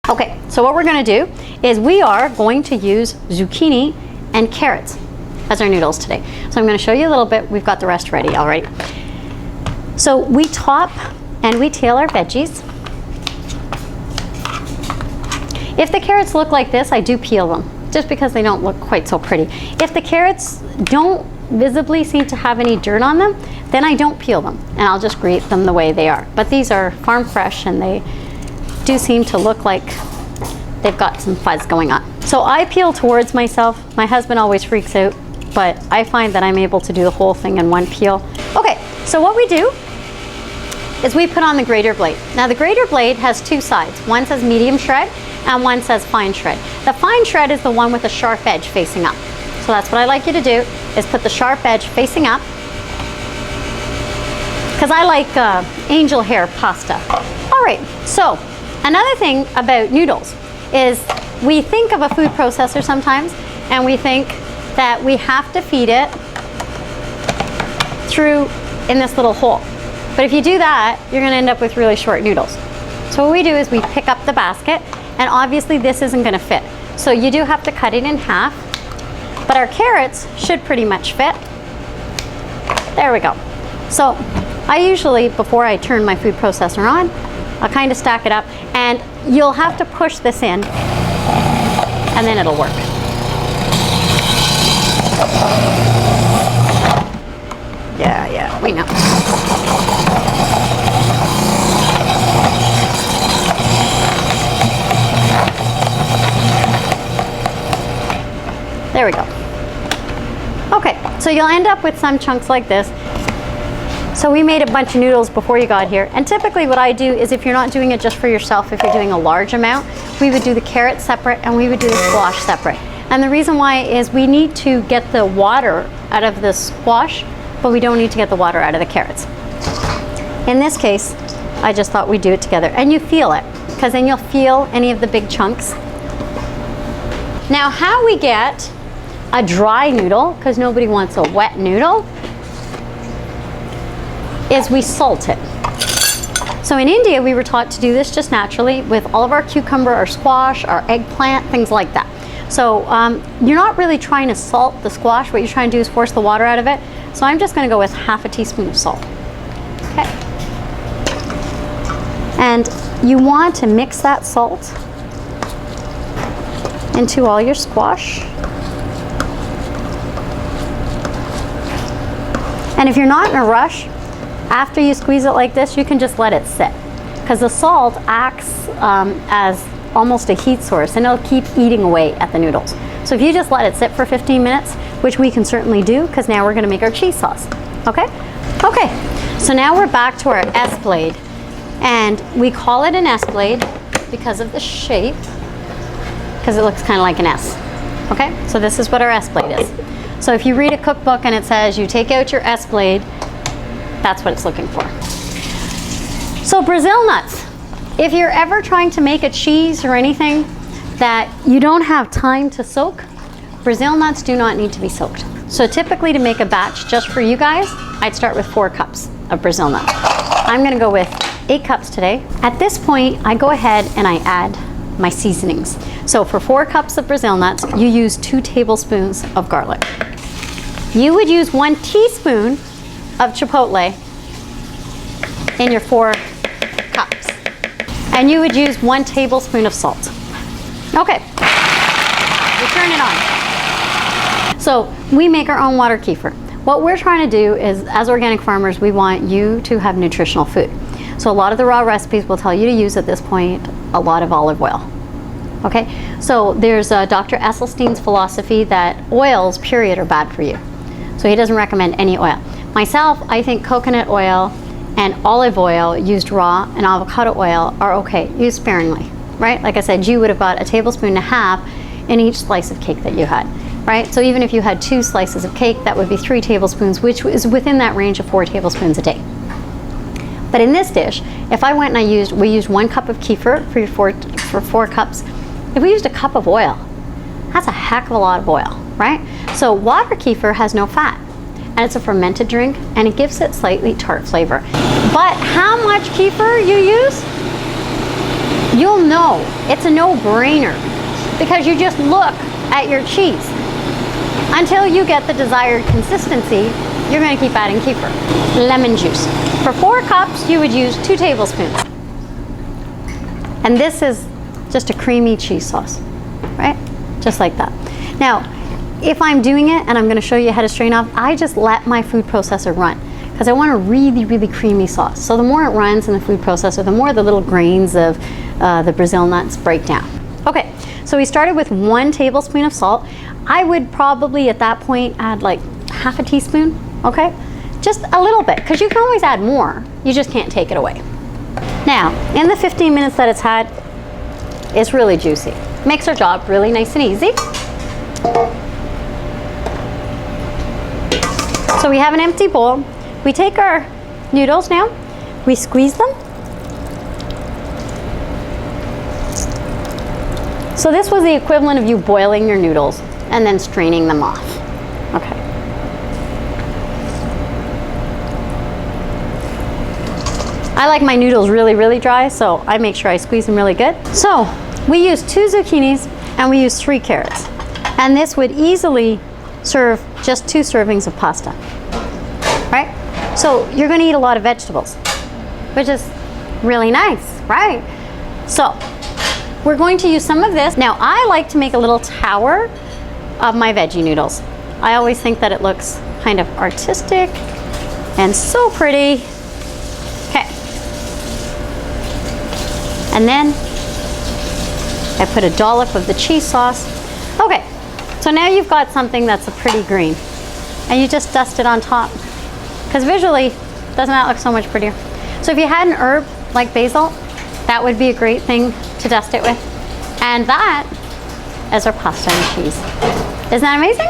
Okay, so what we're gonna do is we are going to use zucchini and carrots as our noodles today. So I'm gonna show you a little bit. We've got the rest ready already. So we top and we tail our veggies. If the carrots look like this, I do peel them, just because they don't look quite so pretty. If the carrots don't visibly seem to have any dirt on them, then I don't peel them, and I'll just grate them the way they are. But these are farm fresh, and they do seem to look like they've got some fuzz going on. So I peel towards myself. My husband always freaks out, but I find that I'm able to do the whole thing in one peel. Okay, so what we do is we put on the grater blade. Now the grater blade has two sides. One says medium shred, and one says fine shred. The fine shred is the one with a sharp edge facing up. So that's what I like you to do, is put the sharp edge facing up, because I like angel hair pasta. All right, so another thing about noodles is we think of a food processor sometimes, and we think that we have to feed it through in this little hole. But if you do that, you're gonna end up with really short noodles. So what we do is we pick up the basket, and obviously this isn't gonna fit. So you do have to cut it in half, but our carrots should pretty much fit. There we go. So I usually, before I turn my food processor on, I'll kind of stack it up, and you'll have to push this in, and then it'll work. Yeah, we know. There we go. Okay, so you'll end up with some chunks like this. So we made a bunch of noodles before you got here, and typically what I do is, if you're not doing it just for yourself, if you're doing a large amount, we would do the carrots separate and we would do the squash separate. And the reason why is we need to get the water out of the squash, but we don't need to get the water out of the carrots. In this case, I just thought we'd do it together, and you feel it, because then you'll feel any of the big chunks. Now, how we get a dry noodle, because nobody wants a wet noodle, is we salt it. So in India, we were taught to do this just naturally with all of our cucumber, our squash, our eggplant, things like that. So you're not really trying to salt the squash. What you're trying to do is force the water out of it. So I'm just gonna go with half a teaspoon of salt. Okay. And you want to mix that salt into all your squash. And if you're not in a rush, after you squeeze it like this, you can just let it sit, because the salt acts as almost a heat source, and it'll keep eating away at the noodles. So if you just let it sit for 15 minutes, which we can certainly do, because now we're gonna make our cheese sauce, okay? Okay, so now we're back to our S blade, and we call it an S blade because of the shape, because it looks kind of like an S, okay? So this is what our S blade is. So if you read a cookbook and it says you take out your S blade, that's what it's looking for. So Brazil nuts. If you're ever trying to make a cheese or anything that you don't have time to soak, Brazil nuts do not need to be soaked. So typically, to make a batch just for you guys, I'd start with 4 cups of Brazil nuts. I'm gonna go with 8 cups today. At this point, I go ahead and I add my seasonings. So for 4 cups of Brazil nuts, you use 2 tablespoons of garlic. You would use 1 teaspoon of chipotle in your 4 cups. And you would use 1 tablespoon of salt. Okay, we turn it on. So we make our own water kefir. What we're trying to do is, as organic farmers, we want you to have nutritional food. So a lot of the raw recipes will tell you to use, at this point, a lot of olive oil. Okay, so there's Dr. Esselstyn's philosophy that oils, period, are bad for you. So he doesn't recommend any oil. Myself, I think coconut oil and olive oil used raw and avocado oil are okay, used sparingly, right? Like I said, you would have got 1.5 tablespoons in each slice of cake that you had, right? So even if you had 2 slices of cake, that would be 3 tablespoons, which is within that range of 4 tablespoons a day. But in this dish, if I went and we used 1 cup of kefir for 4 cups. If we used a cup of oil, that's a heck of a lot of oil, right? So water kefir has no fat, and it's a fermented drink, and it gives it slightly tart flavor. But how much kefir you use you'll know it's a no-brainer because you just look at your cheese. Until you get the desired consistency, you're going to keep adding kefir. Lemon juice. For 4 cups, you would use 2 tablespoons. And this is just a creamy cheese sauce, right? Just like that. Now, if I'm doing it, and I'm going to show you how to strain off, I just let my food processor run because I want a really, really creamy sauce. So the more it runs in the food processor, the more the little grains of the Brazil nuts break down. Okay, so we started with 1 tablespoon of salt. I would probably at that point add like half a teaspoon, okay? Just a little bit, because you can always add more. You just can't take it away. Now, in the 15 minutes that it's had, it's really juicy. Makes our job really nice and easy. So we have an empty bowl. We take our noodles now, we squeeze them. So this was the equivalent of you boiling your noodles and then straining them off. Okay. I like my noodles really, really dry, so I make sure I squeeze them really good. So we use 2 zucchinis and we use 3 carrots. And this would easily serve just 2 servings of pasta, right? So you're gonna eat a lot of vegetables, which is really nice, right? So we're going to use some of this. Now I like to make a little tower of my veggie noodles. I always think that it looks kind of artistic and so pretty. Okay. And then I put a dollop of the cheese sauce. Okay, so now you've got something that's a pretty green. And you just dust it on top. Because visually, doesn't that look so much prettier? So if you had an herb like basil, that would be a great thing to dust it with. And that is our pasta and cheese. Isn't that amazing?